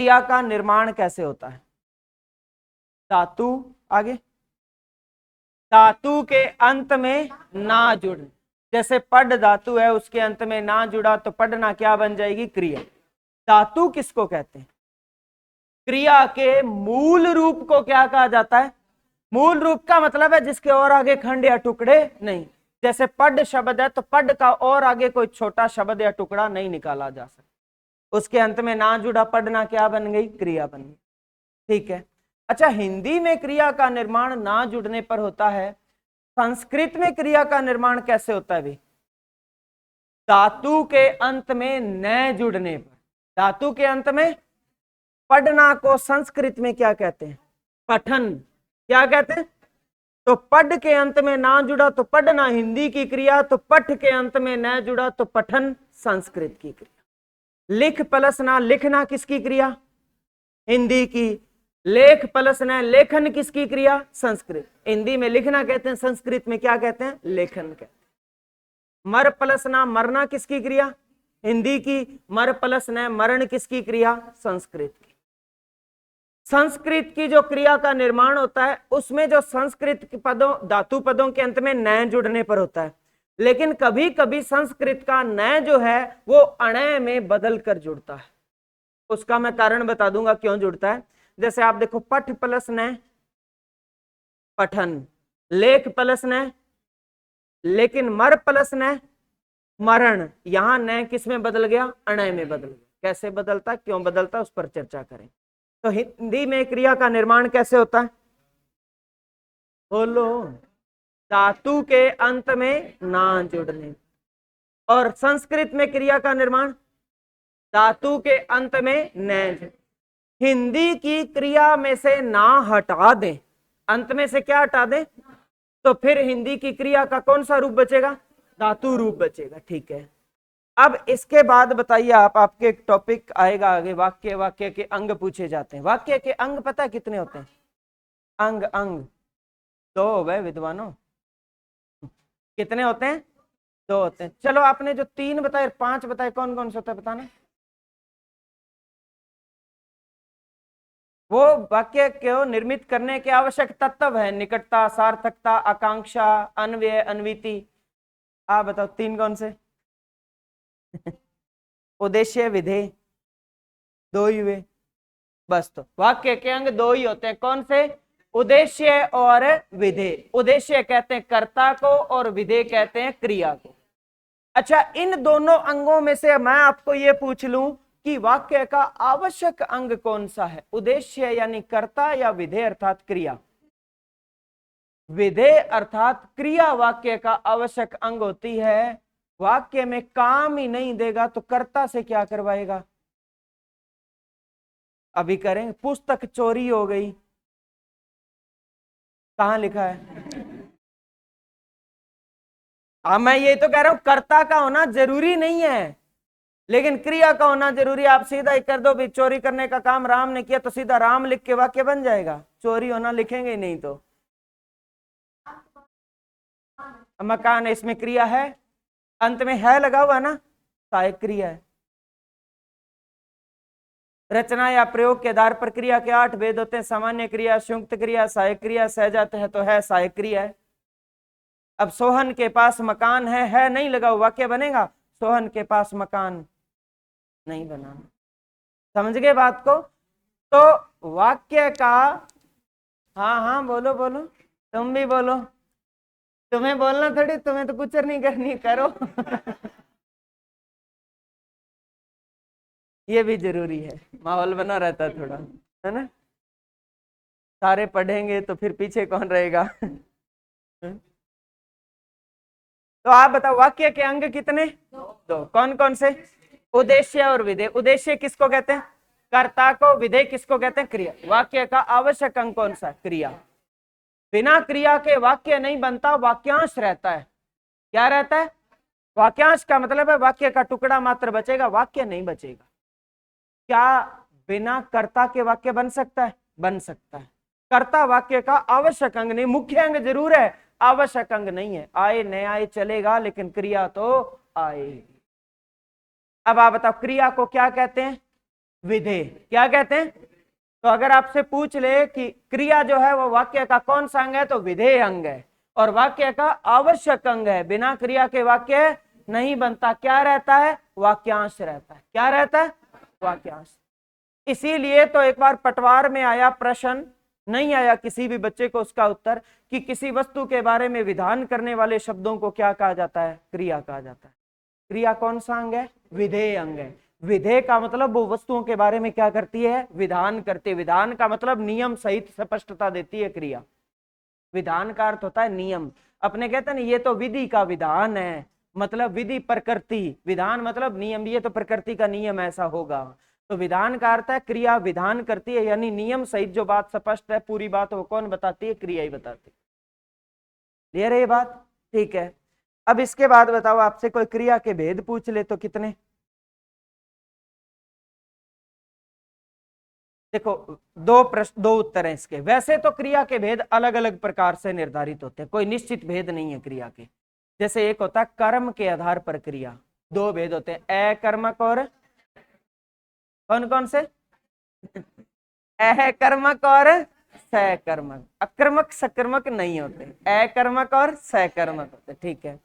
क्रिया का निर्माण कैसे होता है? धातु, आगे, धातु के अंत में ना जुड़ने। जैसे पड धातु है, उसके अंत में ना जुड़ा तो पढ़ना क्या बन जाएगी? क्रिया। धातु किसको कहते हैं? क्रिया के मूल रूप को क्या कहा जाता है? मूल रूप का मतलब है जिसके और आगे खंड या टुकड़े नहीं। जैसे पड शब्द है तो पड का और आगे कोई छोटा शब्द या टुकड़ा नहीं निकाला जा सकता। उसके अंत में ना जुड़ा पढ़ना क्या बन गई? क्रिया बन गई। ठीक है। अच्छा, हिंदी में क्रिया का निर्माण ना जुड़ने पर होता है, संस्कृत में क्रिया का निर्माण कैसे होता है भी? धातु के अंत में न जुड़ने पर। धातु के अंत में पढ़ना को संस्कृत में क्या कहते हैं? पठन। क्या कहते हैं? तो पढ़ के अंत में ना जुड़ा तो पढ़ना हिंदी की क्रिया, तो पठ के अंत में न जुड़ा तो पठन संस्कृत की क्रिया। लिख प्लस ना लिखना किसकी क्रिया? हिंदी की। लेख प्लस न लेखन किसकी क्रिया? संस्कृत। हिंदी में लिखना कहते हैं, संस्कृत में क्या कहते हैं? लेखन कहते हैं। मर प्लस ना मरना किसकी क्रिया? हिंदी की। मर प्लस न मरण किसकी क्रिया? संस्कृत की। संस्कृत की जो क्रिया का निर्माण होता है उसमें जो संस्कृत के पदों, धातु पदों के अंत में न जुड़ने पर होता है, लेकिन कभी कभी संस्कृत का न जो है वो अणय में बदल कर जुड़ता है। उसका मैं कारण बता दूंगा क्यों जुड़ता है। जैसे आप देखो, पठ प्लस न पठन, लेख प्लस न लेकिन, मर प्लस न मरण। यहां न किस में बदल गया? अणय में बदल गया। कैसे बदलता, क्यों बदलता, उस पर चर्चा करें। तो हिंदी में क्रिया का निर्माण कैसे होता है? बोलो। धातु के अंत में ना जुड़ने। और संस्कृत में क्रिया का निर्माण धातु के अंत में न। हिंदी की क्रिया में से ना हटा दें, अंत में से क्या हटा दें, तो फिर हिंदी की क्रिया का कौन सा रूप बचेगा? धातु रूप बचेगा। ठीक है। अब इसके बाद बताइए आप, आपके एक टॉपिक आएगा आगे, वाक्य, वाक्य के अंग पूछे जाते हैं। वाक्य के अंग पता है कितने होते हैं? अंग, अंग दो हो गए विद्वानों। कितने होते हैं? दो होते हैं। चलो, आपने जो 3 बताए, 5 बताए, कौन कौन सा होता है बताना। वो वाक्य को निर्मित करने के आवश्यक तत्व है: निकटता, सार्थकता, आकांक्षा, अन्वय, अन्विति। आप बताओ 3 कौन से? उद्देश्य, विधेय, 2 ही हुए बस। तो वाक्य के अंग 2 ही होते हैं। कौन से? उद्देश्य और विधेय। उद्देश्य कहते हैं कर्ता को और विधेय कहते हैं क्रिया को। अच्छा, इन दोनों अंगों में से मैं आपको यह पूछ लूं कि वाक्य का आवश्यक अंग कौन सा है? उद्देश्य यानी कर्ता या विधेय अर्थात क्रिया? विधेय अर्थात क्रिया वाक्य का आवश्यक अंग होती है। वाक्य में काम ही नहीं देगा तो कर्ता से क्या करवाएगा? अभी करें, पुस्तक चोरी हो गई, कहां लिखा है? मैं ये तो कह रहा हूं, कर्ता का होना जरूरी नहीं है लेकिन क्रिया का होना जरूरी है। आप सीधा ही कर दो भी चोरी करने का काम राम ने किया, तो सीधा राम लिख के वाक्य बन जाएगा। चोरी होना लिखेंगे नहीं तो। मकान, इसमें क्रिया है, अंत में है लगा हुआ ना, सहायक क्रिया है। रचना या प्रयोग के आधार पर क्रिया के 8 भेद होते हैं: सामान्य क्रिया, संयुक्त क्रिया, सहायक क्रिया। सहजात है तो है सहायक क्रिया है। अब सोहन के पास मकान है नहीं लगा हुआ, वाक्य बनेगा? सोहन के पास मकान नहीं बना। समझ गए बात को? तो वाक्य का, हाँ हाँ बोलो बोलो, तुम भी बोलो। तुम्हें बोलना थोड़ी, तुम्हें तो कुछ नहीं करनी, करो। ये भी जरूरी है, माहौल बना रहता है थोड़ा, है ना? सारे पढ़ेंगे तो फिर पीछे कौन रहेगा? तो आप बताओ, वाक्य के अंग कितने? 2। कौन कौन से? उद्देश्य और विधेय। उद्देश्य किसको कहते हैं? कर्ता को। विधेय किसको कहते हैं? क्रिया। वाक्य का आवश्यक अंग कौन सा? क्रिया। बिना क्रिया के वाक्य नहीं बनता, वाक्यांश रहता है। क्या रहता है? वाक्यांश का मतलब है वाक्य का टुकड़ा मात्र बचेगा, वाक्य नहीं बचेगा। क्या बिना कर्ता के वाक्य बन सकता है? बन सकता है। कर्ता वाक्य का आवश्यक अंग नहीं, मुख्य अंग जरूर है, आवश्यक अंग नहीं है। आए न आए चलेगा लेकिन क्रिया तो आएगी। अब आप बताओ, क्रिया को क्या कहते हैं? विधेय। क्या कहते हैं? तो अगर आपसे पूछ ले कि क्रिया जो है वो वाक्य का कौन सा अंग है, तो विधेय अंग है और वाक्य का आवश्यक अंग है। बिना क्रिया के वाक्य नहीं बनता। क्या रहता है? वाक्यांश रहता है। क्या रहता है? वाक्यांश। इसीलिए तो एक बार पटवार में आया प्रश्न, नहीं आया किसी भी बच्चे को उसका उत्तर, कि किसी वस्तु के बारे में विधान करने वाले शब्दों को क्या कहा जाता है? क्रिया कहा जाता है। क्रिया कौन सा अंग है? विधेय अंग है। विधेय का मतलब वो वस्तुओं के बारे में क्या करती है? विधान करती है। विधान का मतलब नियम सहित स्पष्टता देती है क्रिया। विधान का अर्थ होता है नियम। अपने कहते हैं ना, ये तो विधि का विधान है, मतलब विधि प्रकृति, विधान मतलब नियम, ये तो प्रकृति का नियम ऐसा होगा। तो विधान का अर्थ है क्रिया विधान करती है, यानी नियम सहित जो बात स्पष्ट है, पूरी बात वो कौन बताती है? क्रिया ही बताती है। क्लियर है ये बात? ठीक है। अब इसके बाद बताओ, आपसे कोई क्रिया के भेद पूछ ले तो कितने? देखो, दो प्रश्न, दो उत्तर हैं इसके। वैसे तो क्रिया के भेद अलग अलग प्रकार से निर्धारित होते हैं, कोई निश्चित भेद नहीं है क्रिया के। जैसे एक होता है कर्म के आधार पर क्रिया, दो भेद होते हैं, अकर्मक और कौन कौन से? अकर्मक और सकर्मक। अकर्मक सकर्मक नहीं होते, अकर्मक और सकर्मक होते। ठीक है।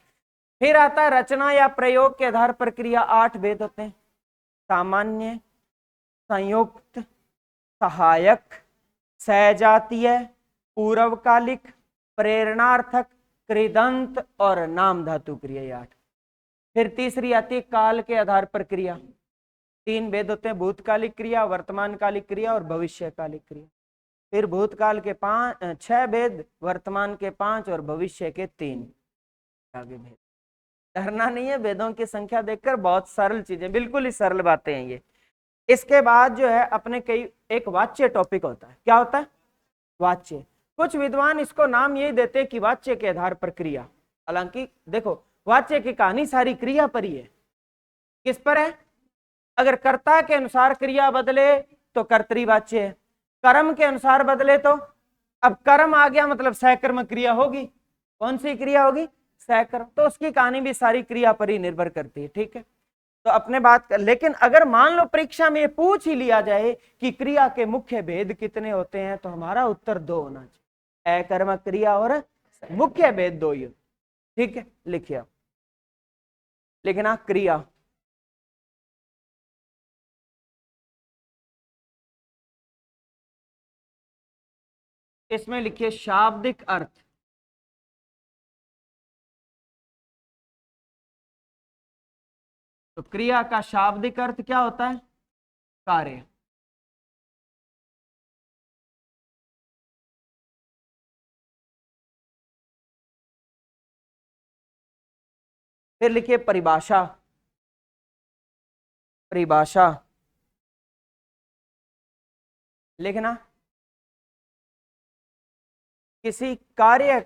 फिर आता है रचना या प्रयोग के आधार पर क्रिया। 8 भेद होते हैं, सामान्य, संयुक्त, सहायक, सहजातीय, पूर्वकालिक, प्रेरणार्थक, कृदंत और नाम धातु क्रिया। 8। फिर तीसरी आती है काल के आधार पर क्रिया। 3 भेद होते हैं, भूतकालिक क्रिया, वर्तमानकालिक क्रिया और भविष्यकालिक क्रिया। फिर भूतकाल के 6 भेद, वर्तमान के 5 और भविष्य के 3। आगे भेद डरना नहीं है, वेदों की संख्या देखकर, बहुत सरल चीजें, बिल्कुल ही सरल बातें हैं ये। इसके बाद जो है अपने कई एक वाच्य टॉपिक होता है। क्या होता है? वाच्य। कुछ विद्वान इसको नाम यही देते हैं कि वाच्य के आधार पर क्रिया। हालांकि देखो, वाच्य की कहानी सारी क्रिया पर ही है। किस पर है? अगर कर्ता के अनुसार क्रिया बदले तो कर्तृवाच्य है, कर्म के अनुसार बदले तो, अब कर्म आ गया मतलब सहकर्म क्रिया होगी। कौन सी क्रिया होगी? सहकर्म। तो उसकी कहानी भी सारी क्रिया पर ही निर्भर करती है। ठीक है, तो अपने बात कर। लेकिन अगर मान लो परीक्षा में पूछ ही लिया जाए कि क्रिया के मुख्य भेद कितने होते हैं, तो हमारा उत्तर 2 होना चाहिए, अकर्मक क्रिया और मुख्य भेद 2 ही। ठीक है, लिखिए। लिखना क्रिया, इसमें लिखिए शाब्दिक अर्थ। तो क्रिया का शाब्दिक अर्थ क्या होता है? कार्य। फिर लिखिए परिभाषा। परिभाषा लिखना, किसी कार्य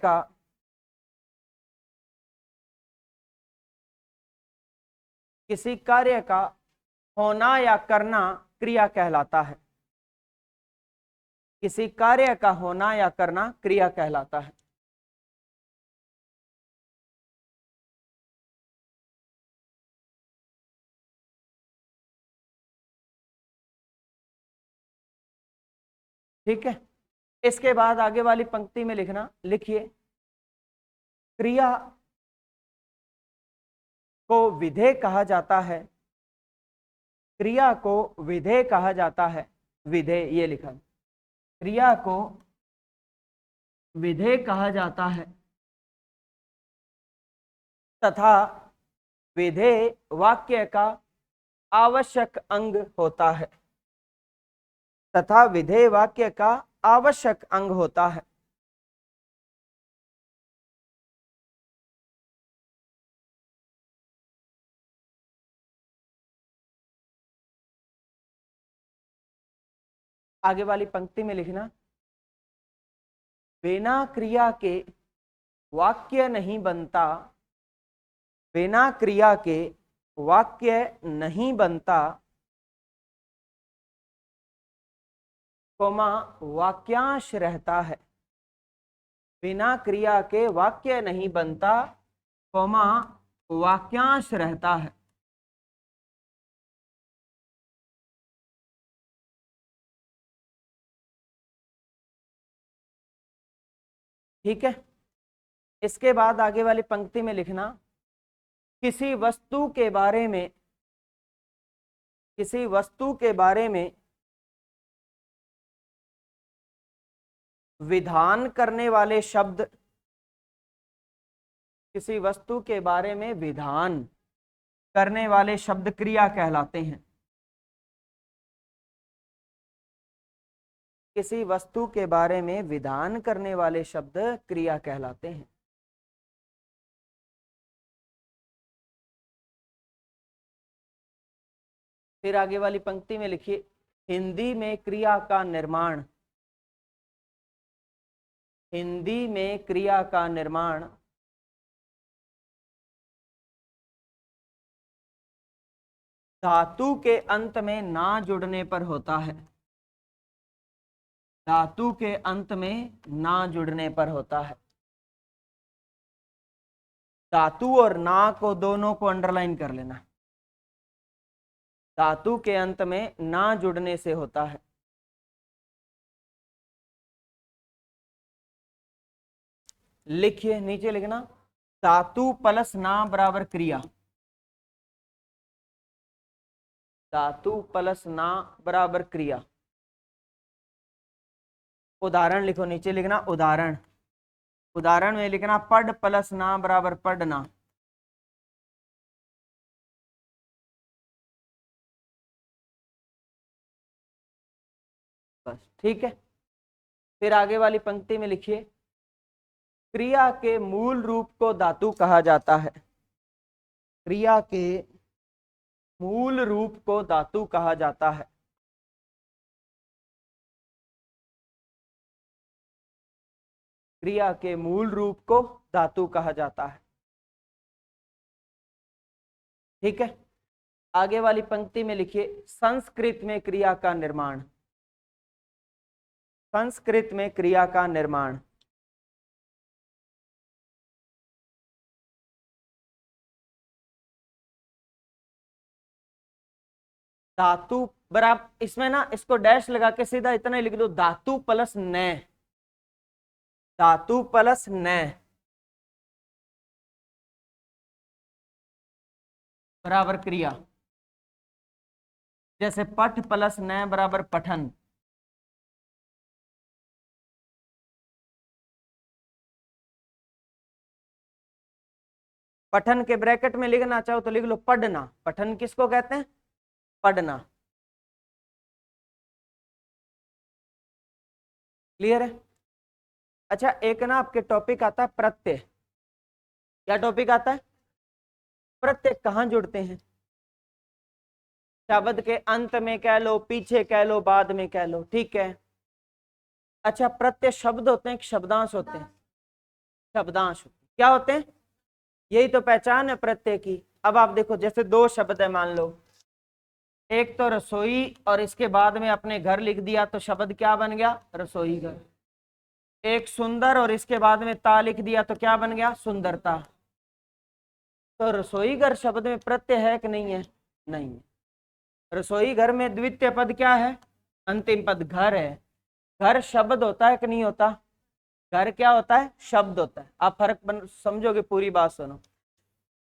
का होना या करना क्रिया कहलाता है। किसी कार्य का होना या करना क्रिया कहलाता है। ठीक है, इसके बाद आगे वाली पंक्ति में लिखना, लिखिए क्रिया को विधेय कहा जाता है। क्रिया को विधेय कहा जाता है। विधेय, ये लिखा, क्रिया को विधेय कहा जाता है तथा विधेय वाक्य का आवश्यक अंग होता है। तथा विधेय वाक्य का आवश्यक अंग होता है। आगे वाली पंक्ति में लिखना, बिना क्रिया के वाक्य नहीं बनता। बिना क्रिया के वाक्य नहीं बनता, कोमा वाक्यांश रहता है। बिना क्रिया के वाक्य नहीं बनता, कोमा वाक्यांश रहता है। ठीक है। इसके बाद आगे वाली पंक्ति में लिखना, किसी वस्तु के बारे में, किसी वस्तु के बारे में विधान करने वाले शब्द, किसी वस्तु के बारे में विधान करने वाले शब्द क्रिया कहलाते हैं। किसी वस्तु के बारे में विधान करने वाले शब्द क्रिया कहलाते हैं। फिर आगे वाली पंक्ति में लिखिए, हिंदी में क्रिया का निर्माण, हिंदी में क्रिया का निर्माण धातु के अंत में ना जुड़ने पर होता है। धातु के अंत में ना जुड़ने पर होता है। धातु और ना को दोनों को अंडरलाइन कर लेना। धातु के अंत में ना जुड़ने से होता है। लिखिए, नीचे लिखना, धातु प्लस ना बराबर क्रिया। धातु प्लस ना बराबर क्रिया। उदाहरण लिखो, नीचे लिखना उदाहरण। उदाहरण में लिखना पढ़ प्लस ना बराबर पढ़ना। बस ठीक है। फिर आगे वाली पंक्ति में लिखिए, क्रिया के मूल रूप को धातु कहा जाता है। क्रिया के मूल रूप को धातु कहा जाता है। क्रिया के मूल रूप को धातु कहा जाता है। ठीक है। आगे वाली पंक्ति में लिखिए, संस्कृत में क्रिया का निर्माण। संस्कृत में क्रिया का निर्माण धातु बराबर, इसमें ना इसको डैश लगा के सीधा इतना ही लिख दो, धातु प्लस न। धातु प्लस न बराबर क्रिया। जैसे पठ प्लस न बराबर पठन। पठन के ब्रैकेट में लिखना चाहो तो लिख लो पढ़ना। पठन किसको कहते हैं? पढ़ना। क्लियर है? अच्छा, एक ना आपके टॉपिक आता है प्रत्यय। क्या टॉपिक आता है? प्रत्यय कहाँ जुड़ते हैं? शब्द के अंत में कह लो, पीछे कह लो, बाद में कह लो, ठीक है। अच्छा, प्रत्यय शब्द होते हैं कि शब्दांश होते हैं? शब्दांश। क्या होते हैं? यही तो पहचान है प्रत्यय की। अब आप देखो, जैसे दो शब्द है मान लो, एक तो रसोई और इसके बाद में अपने घर लिख दिया तो शब्द क्या बन गया? रसोई घर। एक सुंदर और इसके बाद में ता लिख दिया तो क्या बन गया? सुंदरता। तो रसोई घर शब्द में प्रत्यय है कि नहीं है? नहीं है। रसोई घर में द्वितीय पद क्या है? अंतिम पद घर है। घर शब्द होता है कि नहीं होता? घर क्या होता है? शब्द होता है। आप फर्क समझोगे, पूरी बात सुनो।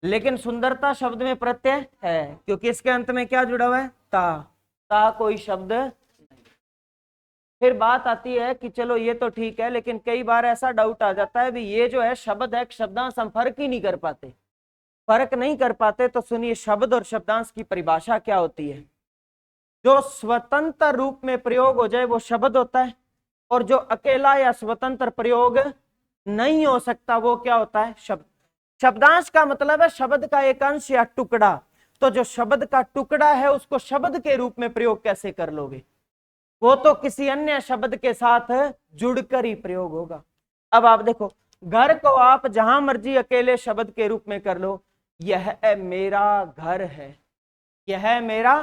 लेकिन सुंदरता शब्द में प्रत्यय है, क्योंकि इसके अंत में क्या जुड़ा हुआ है? ता। ता कोई शब्द नहीं। फिर बात आती है कि चलो ये तो ठीक है, लेकिन कई बार ऐसा डाउट आ जाता है भी ये जो है शब्द है शब्दांश, हम फर्क ही नहीं कर पाते। फर्क नहीं कर पाते तो सुनिए, शब्द और शब्दांश की परिभाषा क्या होती है। जो स्वतंत्र रूप में प्रयोग हो जाए वो शब्द होता है, और जो अकेला या स्वतंत्र प्रयोग नहीं हो सकता वो क्या होता है? शब्द। शब्दांश का मतलब है शब्द का एक अंश या टुकड़ा। तो जो शब्द का टुकड़ा है उसको शब्द के रूप में प्रयोग कैसे कर लोगे? वो तो किसी अन्य शब्द के साथ जुड़कर ही प्रयोग होगा। अब आप देखो, घर को आप जहां मर्जी अकेले शब्द के रूप में कर लो, यह मेरा घर है, यह मेरा,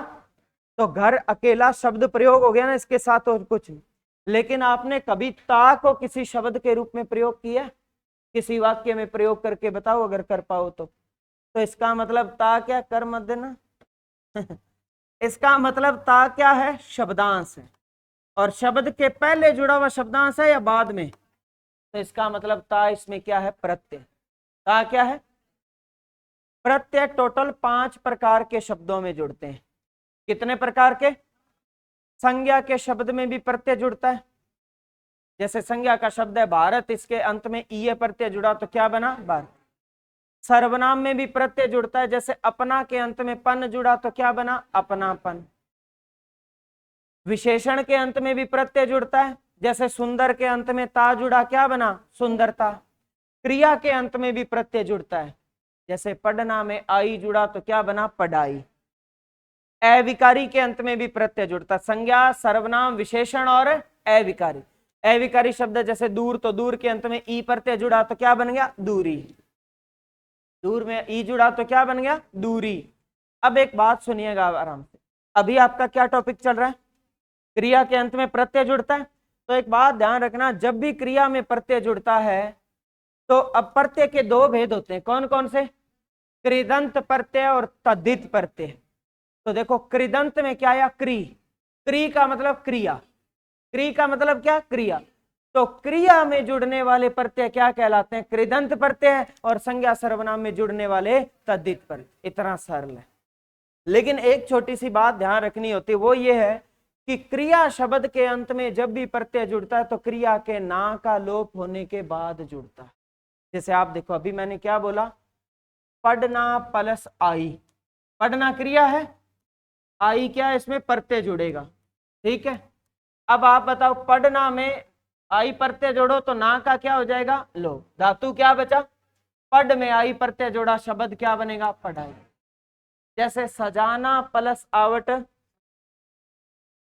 तो घर अकेला शब्द प्रयोग हो गया ना, इसके साथ और कुछ नहीं। लेकिन आपने कभी ता को किसी शब्द के रूप में प्रयोग किया? किसी वाक्य में प्रयोग करके बताओ, अगर कर पाओ तो इसका मतलब ता क्या? कर मत देना। इसका मतलब ता क्या है? शब्दांश है। और शब्द के पहले जुड़ा हुआ शब्दांश है या बाद में? तो इसका मतलब ता इसमें क्या है, प्रत्यय। ता क्या है, प्रत्यय। टोटल 5 प्रकार के शब्दों में जुड़ते हैं। कितने प्रकार के? संज्ञा के शब्द में भी प्रत्यय जुड़ता है। जैसे संज्ञा का शब्द है भारत, इसके अंत में ईय प्रत्यय जुड़ा तो क्या बना, भारत। सर्वनाम में भी प्रत्यय जुड़ता है, जैसे अपना के अंत में पन जुड़ा तो क्या बना, अपनापन। विशेषण के अंत में भी प्रत्यय जुड़ता है, जैसे सुंदर के अंत में ता जुड़ा, क्या बना, सुंदरता। क्रिया के अंत में भी प्रत्यय जुड़ता है, जैसे पढ़ना में आई जुड़ा तो क्या बना, पढ़ाई। अविकारी के अंत में भी प्रत्यय जुड़ता, संज्ञा, सर्वनाम, विशेषण और अविकारी। अविकारी शब्द जैसे दूर, तो दूर के अंत में ई प्रत्यय जुड़ा तो क्या बन गया, दूरी। दूर में ई जुड़ा तो क्या बन गया, दूरी। अब एक बात सुनिएगा आराम से, अभी आपका क्या टॉपिक चल रहा है, क्रिया के अंत में प्रत्यय जुड़ता है। तो एक बात ध्यान रखना, जब भी क्रिया में प्रत्यय जुड़ता है तो अब प्रत्यय के 2 भेद होते हैं। कौन कौन से? कृदंत प्रत्यय और तद्धित प्रत्यय। तो देखो कृदंत में क्या आया, क्री। क्री का मतलब क्रिया, क्री का मतलब क्या, क्रिया। तो क्रिया में जुड़ने वाले प्रत्यय क्या कहलाते हैं, कृदंत प्रत्यय, और संज्ञा सर्वनाम में जुड़ने वाले तद्धित प्रत्यय। इतना सरल है। लेकिन एक छोटी सी बात ध्यान रखनी होती है, वो ये है कि क्रिया शब्द के अंत में जब भी प्रत्यय जुड़ता है तो क्रिया के ना का लोप होने के बाद जुड़ता है। जैसे आप देखो, अभी मैंने क्या बोला, पढ़ना प्लस आई। पढ़ना क्रिया है, आई क्या है, इसमें प्रत्यय जुड़ेगा, ठीक है। अब आप बताओ, पढ़ना में आई प्रत्यय जोड़ो तो ना का क्या हो जाएगा, लोप। धातु क्या बचा, पढ़ में आई प्रत्यय जोड़ा, शब्द क्या बनेगा, पढ़ाई। जैसे सजाना प्लस आवट,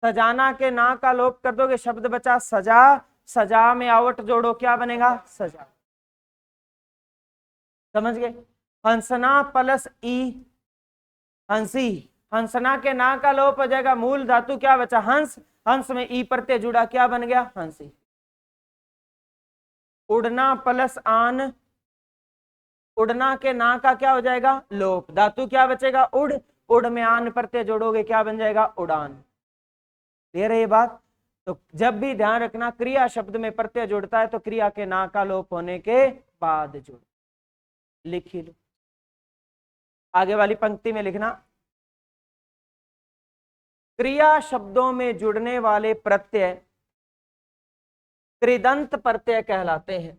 सजाना के ना का लोप कर दोगे, शब्द बचा सजा। सजा में आवट जोड़ो, क्या बनेगा, सजा। समझ गए? हंसना प्लस ई, हंसी। हंसना के ना का लोप हो जाएगा, मूल धातु क्या बचा, हंस। हंस में ई प्रत्यय जुड़ा, क्या बन गया, हंसी। उड़ना प्लस आन, उड़ना के ना का क्या हो जाएगा, लोप। धातु क्या बचेगा, उड़। उड़ में आन प्रत्यय जोड़ोगे, क्या बन जाएगा, उड़ान। क्लियर है ये बात? तो जब भी ध्यान रखना, क्रिया शब्द में प्रत्यय जुड़ता है तो क्रिया के ना का लोप होने के बाद जुड़। लिख ही लो, आगे वाली पंक्ति में लिखना, क्रिया शब्दों में जुड़ने वाले प्रत्यय कृदंत प्रत्यय कहलाते हैं।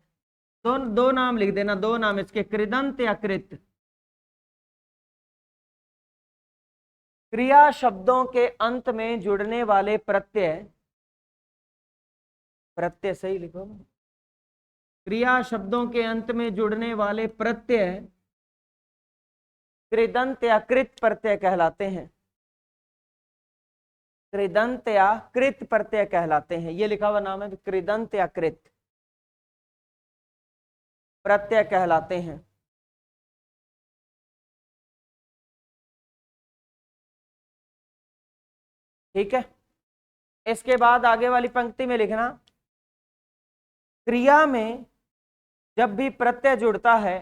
दो नाम लिख देना, 2 नाम इसके, कृदंत या कृत। क्रिया शब्दों के अंत में जुड़ने वाले प्रत्यय, प्रत्यय सही लिखो, क्रिया शब्दों के अंत में जुड़ने वाले प्रत्यय कृदंत या कृत प्रत्यय कहलाते हैं। कृदंत या कृत प्रत्यय कहलाते हैं। ये लिखा हुआ नाम है, कृदंत या कृत प्रत्यय कहलाते हैं। ठीक है, इसके बाद आगे वाली पंक्ति में लिखना, क्रिया में जब भी प्रत्यय जुड़ता है,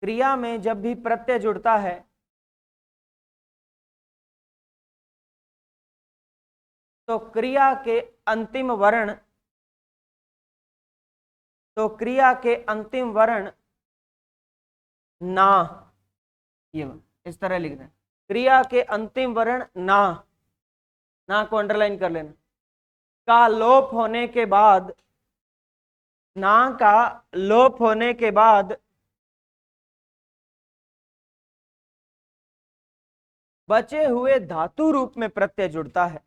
क्रिया में जब भी प्रत्यय जुड़ता है तो क्रिया के अंतिम वर्ण, तो क्रिया के अंतिम वर्ण ना, ये इस तरह लिखना है, क्रिया के अंतिम वर्ण ना, ना को अंडरलाइन कर लेना, का लोप होने के बाद, ना का लोप होने के बाद बचे हुए धातु रूप में प्रत्यय जुड़ता है।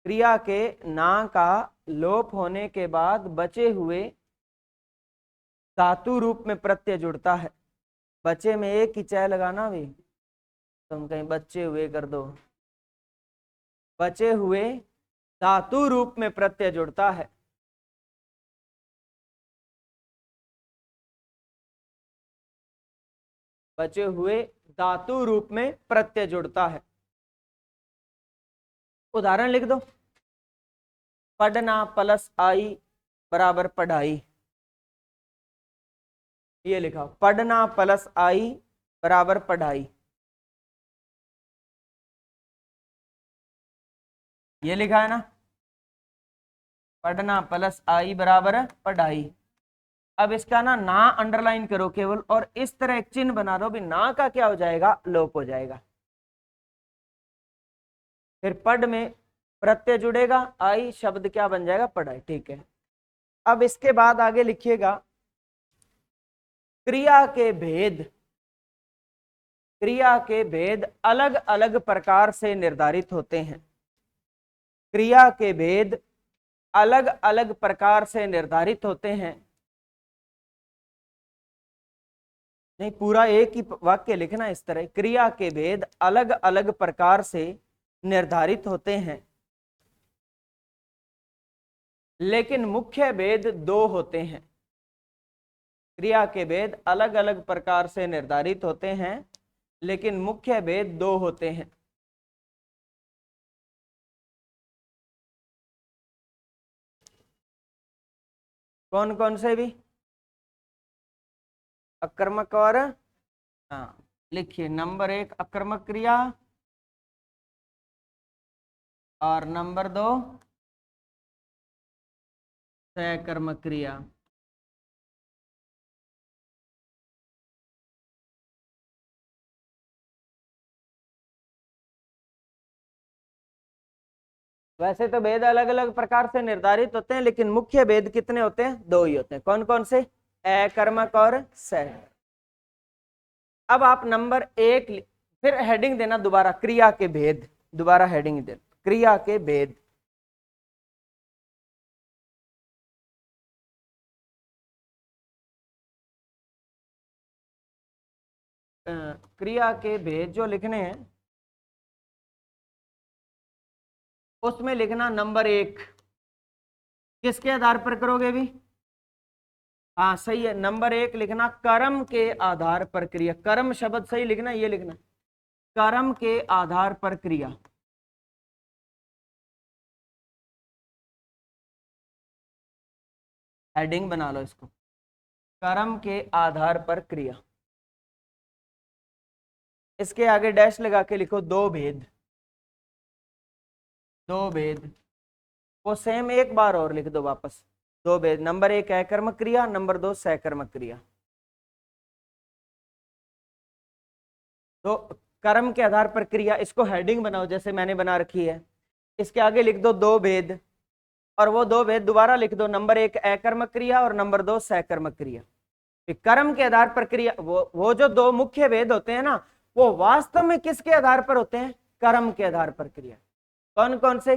क्रिया के ना का लोप होने के बाद बचे हुए धातु रूप में प्रत्यय जुड़ता है। बचे में एक ही चय लगाना भी, तुम कहीं बचे हुए कर दो। बचे हुए धातु रूप में प्रत्यय जुड़ता है। बचे हुए धातु रूप में प्रत्यय जुड़ता है। उदाहरण लिख दो, पढ़ना प्लस आई बराबर पढ़ाई। ये लिखा, पढ़ना प्लस आई बराबर पढ़ाई। ये लिखा है ना। पढ़ना प्लस आई बराबर पढ़ाई। अब इसका ना अंडरलाइन करो केवल, और इस तरह एक चिन्ह बना दो भी, ना का क्या हो जाएगा, लोप हो जाएगा। फिर पढ़ में प्रत्यय जुड़ेगा, आई शब्द क्या बन जाएगा, पढ़ाई। ठीक है, अब इसके बाद आगे लिखिएगा क्रिया के भेद। क्रिया के भेद अलग अलग प्रकार से निर्धारित होते हैं। क्रिया के भेद अलग अलग प्रकार से निर्धारित होते हैं। नहीं, पूरा एक ही वाक्य लिखना इस तरह, क्रिया के भेद अलग अलग प्रकार से निर्धारित होते हैं, लेकिन मुख्य भेद दो होते हैं। क्रिया के भेद अलग अलग प्रकार से निर्धारित होते हैं, लेकिन मुख्य भेद दो होते हैं। कौन कौन से भी, अकर्मक और, हाँ लिखिए, नंबर एक अकर्मक क्रिया और नंबर दो सकर्मक क्रिया। वैसे तो भेद अलग अलग प्रकार से निर्धारित होते हैं, लेकिन मुख्य भेद कितने होते हैं, दो ही होते हैं। कौन कौन से, अकर्मक और सह। अब आप नंबर एक फिर हेडिंग देना दोबारा, क्रिया के भेद, दोबारा हेडिंग देना क्रिया के भेद। क्रिया के भेद जो लिखने हैं उसमें लिखना नंबर एक, किसके आधार पर करोगे भी, हाँ सही है, नंबर एक लिखना कर्म के आधार पर क्रिया। कर्म शब्द सही लिखना, ये लिखना कर्म के आधार पर क्रिया। हेडिंग बना लो इसको, कर्म के आधार पर क्रिया। इसके आगे डैश लगा के लिखो दो भेद। दो भेद वो सेम एक बार और लिख दो वापस, दो भेद, नंबर एक अकर्मक क्रिया, नंबर दो सकर्मक क्रिया। तो कर्म के आधार पर क्रिया, इसको हेडिंग बनाओ जैसे मैंने बना रखी है। इसके आगे लिख दो दो भेद, और वो दो भेद दोबारा लिख दो, नंबर एक अकर्मक क्रिया और नंबर दो सकर्मक क्रिया। कर्म के आधार पर क्रिया, वो जो दो मुख्य भेद होते हैं ना, वो वास्तव में किसके आधार पर होते हैं, कर्म के आधार पर क्रिया। कौन कौन से,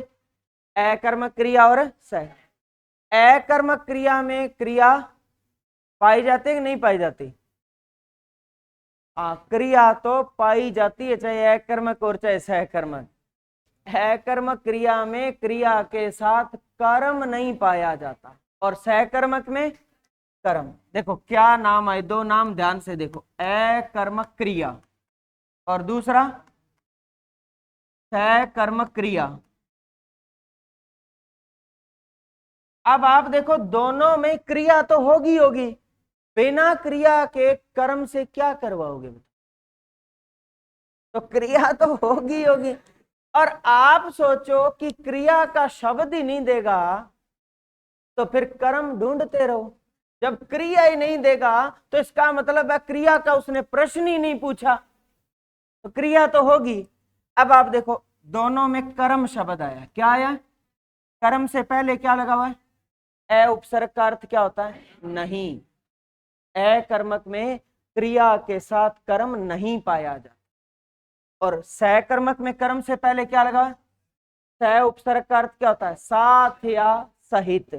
अकर्मक क्रिया और सह। अकर्मक क्रिया में क्रिया पाई जाती है कि नहीं पाई जाती, क्रिया तो पाई जाती है, चाहे अकर्मक और चाहे सहकर्मक। अकर्मक क्रिया में क्रिया के साथ कर्म नहीं पाया जाता, और सहकर्मक में कर्म। देखो क्या नाम आए, दो नाम ध्यान से देखो, अकर्मक क्रिया और दूसरा सहकर्मक क्रिया। अब आप देखो दोनों में क्रिया तो होगी होगी, बिना क्रिया के कर्म से क्या करवाओगे, तो क्रिया तो होगी होगी। और आप सोचो कि क्रिया का शब्द ही नहीं देगा तो फिर कर्म ढूंढते रहो। जब क्रिया ही नहीं देगा तो इसका मतलब है क्रिया का उसने प्रश्न ही नहीं पूछा, तो क्रिया तो होगी। अब आप देखो दोनों में कर्म शब्द आया, क्या आया, कर्म से पहले क्या लगा हुआ है, उपसर्ग का अर्थ क्या होता है, नहीं। अकर्मक में क्रिया के साथ कर्म नहीं पाया जाता, और सहकर्मक में कर्म से पहले क्या लगा, सह उपसर्ग का अर्थ क्या होता है, साथ या सहित।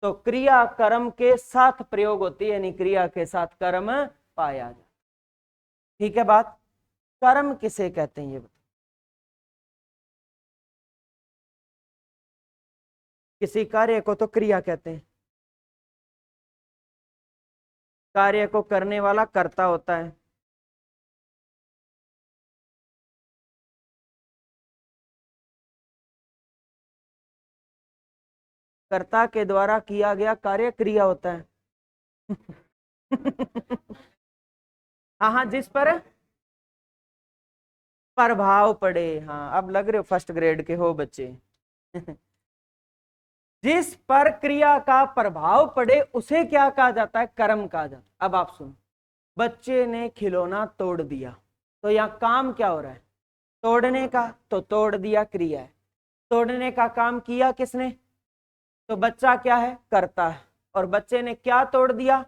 तो क्रिया कर्म के साथ प्रयोग होती है, यानी क्रिया के साथ कर्म पाया जाता। ठीक है बात, कर्म किसे कहते हैं ये बताओ, किसी कार्य को तो क्रिया कहते हैं, कार्य को करने वाला कर्ता होता है। कर्ता के द्वारा किया गया कार्य क्रिया होता है। हाँ हाँ, जिस पर प्रभाव पड़े, हाँ अब लग रहे हो फर्स्ट ग्रेड के हो बच्चे। जिस पर क्रिया का प्रभाव पड़े उसे क्या कहा जाता है? कर्म कहा जाता है। अब आप सुनो, बच्चे ने खिलौना तोड़ दिया, तो यहां काम क्या हो रहा है? तोड़ने का। तो तोड़ दिया क्रिया है, तोड़ने का काम किया किसने? तो बच्चा क्या है? करता है। और बच्चे ने क्या तोड़ दिया?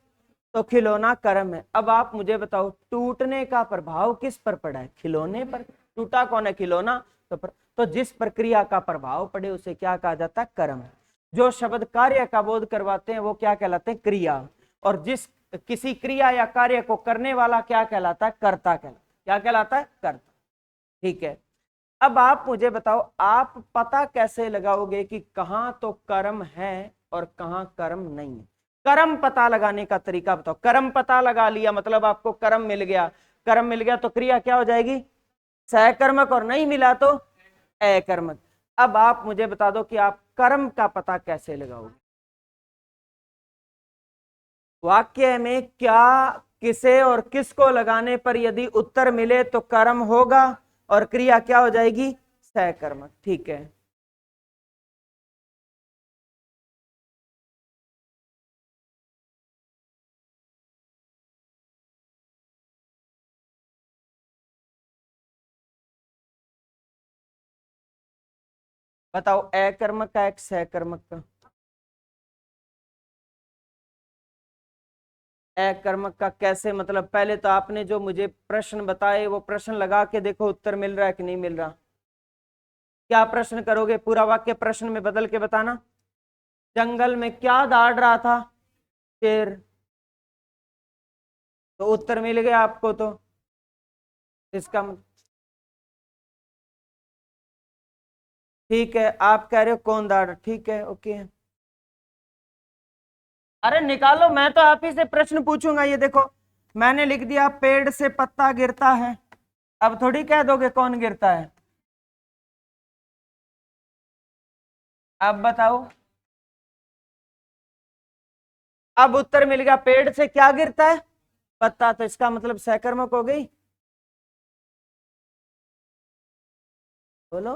तो खिलौना कर्म है। अब आप मुझे बताओ, टूटने का प्रभाव किस पर पड़ा है? खिलौने पर। टूटा कौन है? खिलौना। तो जिस प्रक्रिया का प्रभाव पड़े उसे क्या कहा जाता है? कर्म। जो शब्द कार्य का बोध करवाते हैं वो क्या कहलाते हैं? क्रिया। और जिस किसी क्रिया या कार्य को करने वाला क्या कहलाता है? कर्ता कहलाता है। क्या कहलाता है? कर्ता। ठीक है, अब आप मुझे बताओ, आप पता कैसे लगाओगे कि कहां तो कर्म है और कहां कर्म नहीं है? कर्म पता लगाने का तरीका बताओ। कर्म पता लगा लिया मतलब आपको कर्म मिल गया। कर्म मिल गया तो क्रिया क्या हो जाएगी? सहकर्मक। और नहीं मिला तो अकर्मक। अब आप मुझे बता दो कि आप कर्म का पता कैसे लगाओगे? वाक्य में क्या, किसे और किसको लगाने पर यदि उत्तर मिले तो कर्म होगा और क्रिया क्या हो जाएगी? सहकर्मक। ठीक है, बताओ अकर्मक का एक सहकर्मक का। अकर्मक का कैसे मतलब? पहले तो आपने जो मुझे प्रश्न बताए वो प्रश्न लगा के देखो उत्तर मिल रहा है कि नहीं मिल रहा। क्या प्रश्न करोगे? पूरा वाक्य प्रश्न में बदल के बताना। जंगल में क्या दौड़ रहा था? शेर। तो उत्तर मिल गया आपको। तो इसका ठीक है, आप कह रहे हो कौन दौड़, ठीक है, ओके। अरे निकालो, मैं तो आप ही से प्रश्न पूछूंगा। ये देखो, मैंने लिख दिया पेड़ से पत्ता गिरता है। अब थोड़ी कह दोगे कौन गिरता है। अब बताओ। अब उत्तर मिल गया, पेड़ से क्या गिरता है? पत्ता। तो इसका मतलब सहकर्मक हो गई। बोलो।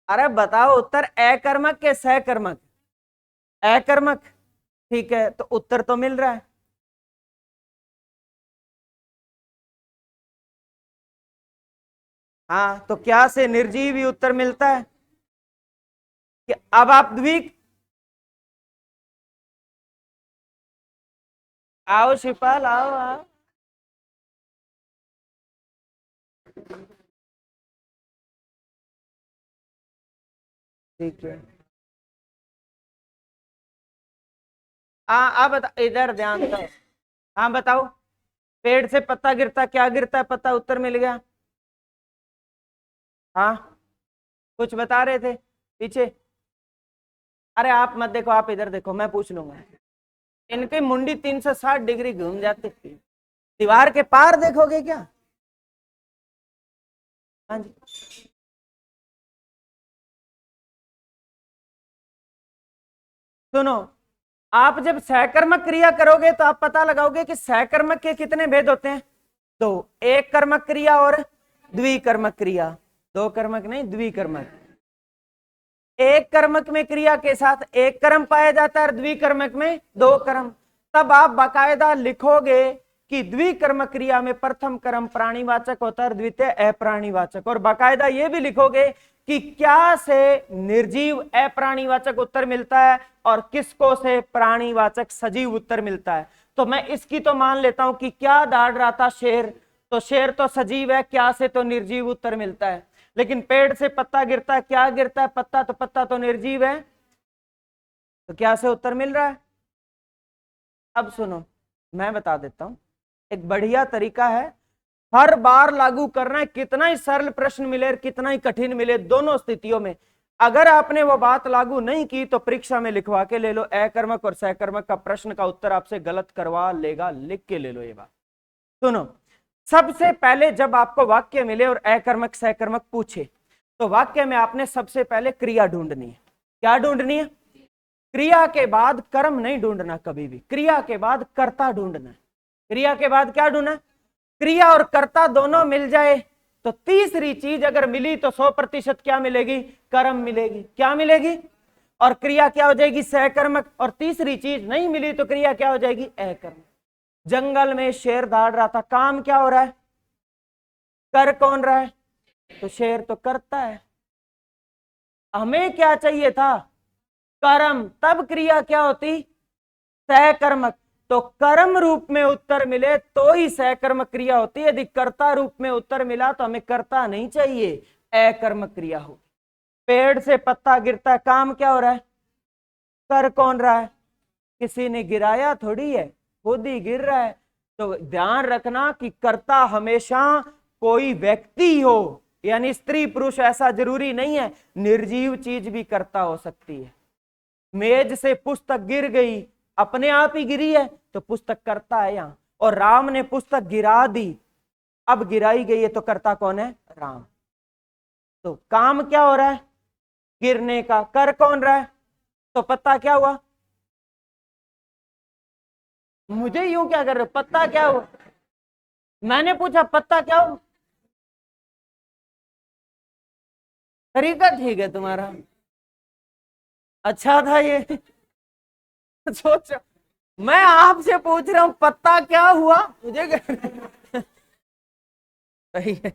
अरे बताओ उत्तर, अकर्मक के सहकर्मक? अकर्मक। ठीक है, तो उत्तर तो मिल रहा है। हाँ, तो क्या से निर्जीव ही उत्तर मिलता है कि अब आप द्वि। आओ शिपाल, आओ आओ। ठीक है, हाँ अब इधर ध्यान दो। हाँ बताओ, पेड़ से पत्ता गिरता, क्या गिरता है? पत्ता। उत्तर मिल गया। हाँ, कुछ बता रहे थे पीछे। अरे आप मत देखो, आप इधर देखो, मैं पूछ लूंगा। इनकी मुंडी 360 डिग्री घूम जाती थी। दीवार के पार देखोगे क्या? हाँ जी, सुनो, आप जब सहकर्मक क्रिया करोगे तो आप पता लगाओगे कि सहकर्मक के कितने भेद होते हैं? दो। एक कर्मक क्रिया और द्विकर्मक क्रिया। दो कर्मक नहीं, द्विकर्मक। एक कर्मक में क्रिया के साथ एक कर्म पाया जाता है और द्विकर्मक में दो कर्म। तब आप बाकायदा लिखोगे कि द्विकर्मक क्रिया में प्रथम कर्म प्राणीवाचक होता है और द्वितीय अप्राणीवाचक। और बाकायदा ये भी लिखोगे कि क्या से निर्जीव अप्राणीवाचक उत्तर मिलता है और किसको से प्राणीवाचक सजीव उत्तर मिलता है। तो मैं इसकी तो मान लेता हूं कि क्या दौड़ रहा था? शेर। तो शेर तो सजीव है, क्या से तो निर्जीव उत्तर मिलता है। लेकिन पेड़ से पत्ता गिरता है, क्या गिरता है? पत्ता। तो पत्ता तो निर्जीव है, तो क्या से उत्तर मिल रहा है। अब सुनो, मैं बता देता हूं, एक बढ़िया तरीका है हर बार लागू करना है। कितना ही सरल प्रश्न मिले और कितना ही कठिन मिले, दोनों स्थितियों में अगर आपने वो बात लागू नहीं की तो परीक्षा में लिखवा के ले लो। अकर्मक और सहकर्मक का प्रश्न का उत्तर आपसे गलत करवा लेगा, लिख के ले लो ये बात। सुनो, सबसे पहले जब आपको वाक्य मिले और अकर्मक सहकर्मक पूछे तो वाक्य में आपने सबसे पहले क्रिया ढूंढनी है। क्या ढूंढनी है? क्रिया के बाद कर्म नहीं ढूंढना कभी भी, क्रिया के बाद कर्ता ढूंढना है। क्रिया के बाद क्या ढूंढना? क्रिया और कर्ता दोनों मिल जाए तो तीसरी चीज अगर मिली तो 100% क्या मिलेगी? कर्म मिलेगी। क्या मिलेगी? और क्रिया क्या हो जाएगी? सहकर्मक। और तीसरी चीज नहीं मिली तो क्रिया क्या हो जाएगी? अकर्मक। जंगल में शेर दौड़ रहा था, काम क्या हो रहा है? कर कौन रहा है? तो शेर तो करता है। हमें क्या चाहिए था? कर्म। तब क्रिया क्या होती? सहकर्मक। तो कर्म रूप में उत्तर मिले तो ही सहकर्मक क्रिया होती है। यदि कर्ता रूप में उत्तर मिला तो हमें कर्ता नहीं चाहिए, अकर्मक क्रिया हो। पेड़ से पत्ता गिरता है, काम क्या हो रहा है? कर कौन रहा है? किसी ने गिराया थोड़ी है, खुद ही गिर रहा है। तो ध्यान रखना कि कर्ता हमेशा कोई व्यक्ति हो, यानी स्त्री पुरुष ऐसा जरूरी नहीं है, निर्जीव चीज भी कर्ता हो सकती है। मेज से पुस्तक गिर गई, अपने आप ही गिरी है तो पुस्तक कर्ता है यहां। और राम ने पुस्तक गिरा दी, अब गिराई गई है तो कर्ता कौन है? राम। तो काम क्या हो रहा है? गिरने का। कर कौन रहा है? तो पत्ता क्या हुआ? मुझे यूं क्या कर रहे हो? पत्ता क्या हुआ? मैंने पूछा पत्ता क्या हुआ? तरीका ठीक है तुम्हारा, अच्छा था ये। सोचो, मैं आपसे पूछ रहा हूं पत्ता क्या हुआ, मुझे सही है।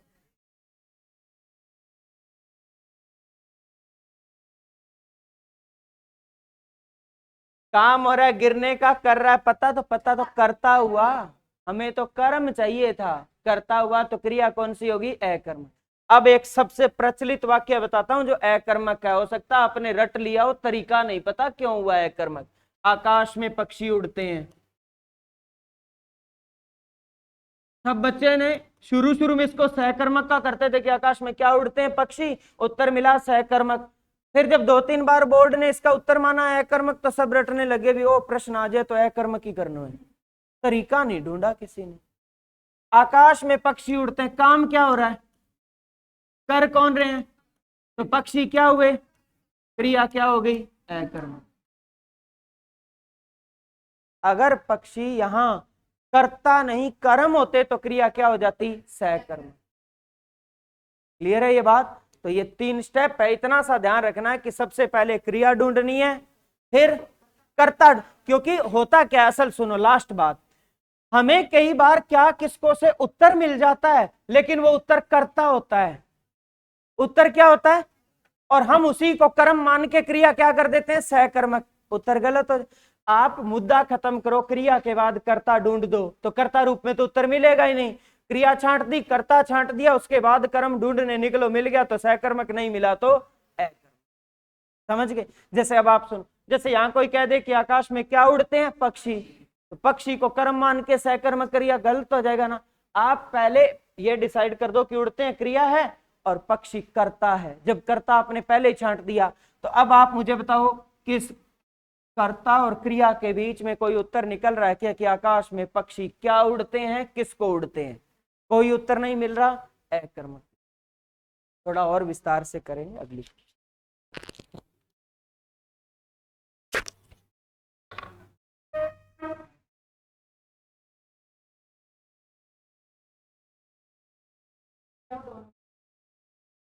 काम हो रहा है गिरने का, कर रहा है पत्ता, तो पत्ता तो करता हुआ। हमें तो कर्म चाहिए था, करता हुआ। तो क्रिया कौन सी होगी? अकर्मक। अब एक सबसे प्रचलित वाक्य बताता हूं जो अकर्मक है। हो सकता आपने रट लिया हो, तरीका नहीं पता क्यों हुआ है अकर्मक। आकाश में पक्षी उड़ते हैं, सब बच्चे ने शुरू शुरू में इसको सहकर्मक का करते थे कि आकाश में क्या उड़ते हैं? पक्षी। उत्तर मिला सहकर्मक। फिर जब 2-3 बार बोर्ड ने इसका उत्तर माना अकर्मक तो सब रटने लगे भी, ओ प्रश्न आ जाए तो अकर्मक ही करना है। तरीका नहीं ढूंढा किसी ने। आकाश में पक्षी उड़ते हैं, काम क्या हो रहा है? कर कौन रहे हैं? तो पक्षी क्या हुए? क्रिया क्या हो गई? अकर्मक। अगर पक्षी यहां करता नहीं कर्म होते तो क्रिया क्या हो जाती? सहकर्म। क्लियर है ये बात? तो ये 3 स्टेप है, इतना सा ध्यान रखना है कि सबसे पहले क्रिया ढूंढनी है, फिर कर्ता। क्योंकि होता क्या, असल सुनो लास्ट बात, हमें कई बार क्या किसको से उत्तर मिल जाता है लेकिन वो उत्तर कर्ता होता है। उत्तर क्या होता है? और हम उसी को कर्म मान के क्रिया क्या कर देते हैं? सहकर्मक। उत्तर गलत हो। आप मुद्दा खत्म करो, क्रिया के बाद कर्ता ढूंढ दो, तो कर्ता रूप में तो उत्तर मिलेगा ही नहीं। क्रिया छांट दी, कर्ता छांट दिया, उसके बाद कर्म ढूंढने निकलो, मिल गया तो सहकर्मक, नहीं मिला तो अकर्मक। समझ गए? जैसे अब आप सुनो, जैसे यहां कोई कह दे कि आकाश में क्या उड़ते हैं? पक्षी। तो पक्षी को कर्म मान के सहकर्मक क्रिया, गलत हो जाएगा ना। आप पहले ये डिसाइड कर दो कि उड़ते हैं क्रिया है और पक्षी करता है। जब करता आपने पहले ही छांट दिया, तो अब आप मुझे बताओ किस कर्ता और क्रिया के बीच में कोई उत्तर निकल रहा है क्या कि आकाश में पक्षी क्या उड़ते हैं, किसको उड़ते हैं? कोई उत्तर नहीं मिल रहा। अकर्मक। थोड़ा और विस्तार से करेंगे अगली।